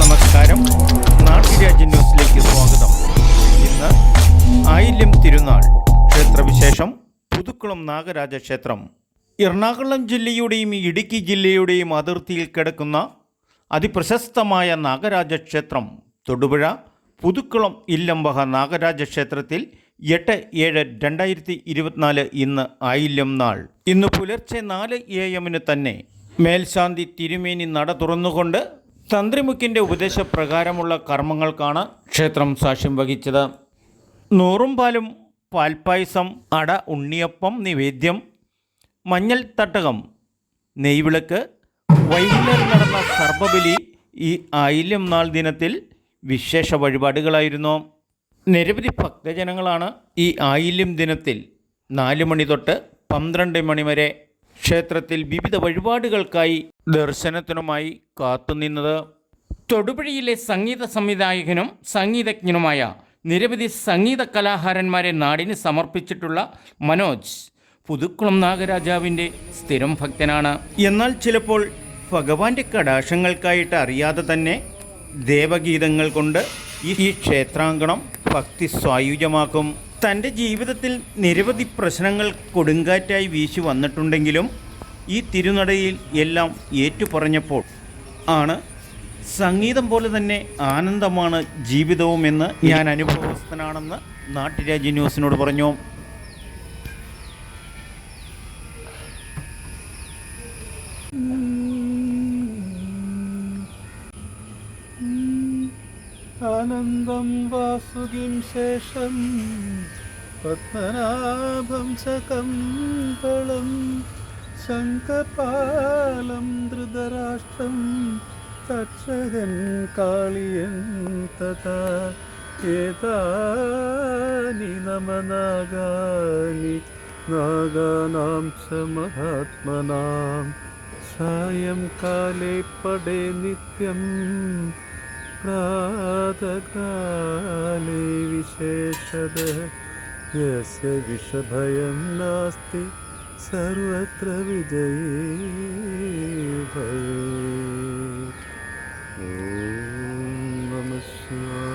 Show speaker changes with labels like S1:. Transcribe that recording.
S1: നമസ്കാരം, നാട്ടുരാജ്യ ന്യൂസിലേക്ക് സ്വാഗതം. ഇന്ന് ആയില്യം തിരുനാൾ ക്ഷേത്രവിശേഷം. പുതുക്കുളം നാഗരാജ ക്ഷേത്രം എറണാകുളം ജില്ലയുടെയും ഇടുക്കി ജില്ലയുടെയും അതിർത്തിയിൽ കിടക്കുന്ന അതിപ്രശസ്തമായ നാഗരാജ ക്ഷേത്രം തൊടുപുഴ പുതുക്കുളം ഇല്ലംബഹ നാഗരാജ ക്ഷേത്രത്തിൽ 8/7/2024 ഇന്ന് ആയില്യം നാൾ. ഇന്ന് പുലർച്ചെ 4 AM തന്നെ മേൽശാന്തി തിരുമേനി നട തുറന്നുകൊണ്ട് തന്ത്രിമുക്കിൻ്റെ ഉപദേശപ്രകാരമുള്ള കർമ്മങ്ങൾക്കാണ് ക്ഷേത്രം സാക്ഷ്യം വഹിച്ചത്. നൂറും പാലും, പാൽപ്പായസം, അട, ഉണ്ണിയപ്പം, നിവേദ്യം, മഞ്ഞൾ തട്ടകം, നെയ്വിളക്ക്, വൈകുന്നേരം നടന്ന സർപ്പബലി ഈ ആയില്യം നാൾ ദിനത്തിൽ വിശേഷ വഴിപാടുകളായിരുന്നു. നിരവധി ഭക്തജനങ്ങളാണ് ഈ ആയില്യം ദിനത്തിൽ 4 മണി തൊട്ട് 12 മണി വരെ ക്ഷേത്രത്തിൽ വിവിധ വഴിപാടുകൾക്കായി ദർശനത്തിനുമായി കാത്തുനിന്നത്. തൊടുപുഴയിലെ സംഗീത സംവിധായകനും സംഗീതജ്ഞനുമായ നിരവധി സംഗീത കലാകാരന്മാരെ നാടിന് സമർപ്പിച്ചിട്ടുള്ള മനോജ് പുതുക്കുളം നാഗരാജാവിൻ്റെ സ്ഥിരം ഭക്തനാണ്. എന്നാൽ ചിലപ്പോൾ ഭഗവാന്റെ കടാക്ഷങ്ങൾക്കായിട്ട് അറിയാതെ തന്നെ ദേവഗീതങ്ങൾ കൊണ്ട് ഈ ക്ഷേത്രാങ്കണം ഭക്തി സ്വായുജമാക്കും. തൻ്റെ ജീവിതത്തിൽ നിരവധി പ്രശ്നങ്ങൾ കൊടുങ്കാറ്റായി വീശി വന്നിട്ടുണ്ടെങ്കിലും ഈ തിരുനടയിൽ എല്ലാം ഏറ്റുപറഞ്ഞപ്പോൾ ആണ് സംഗീതം പോലെ തന്നെ ആനന്ദമാണ് ജീവിതവുമെന്ന് ഞാൻ അനുഭവസ്ഥനാണെന്ന് നാട്ടുരാജ്യ ന്യൂസിനോട് പറഞ്ഞു.
S2: ആനന്ദം വാസുകിം ശേഷം പത്മനാഭം സകമ്പളം ശങ്കപാലം ധൃതരാഷ്ട്രം തക്ഷകൻ കാളിയൻ തഥാ ഏതാനി നമനാഗാനി നാഗാനാം ച മഹാത്മനാം സായം കാലേ പടേ നിത്യം പ്രാതകാലേ വിശേഷതഃ യസ്യ വിഷഭയം നാസ്തി സർവത്ര വിജയീ ഭവേത്. ഓം നമഃ ശിവായ.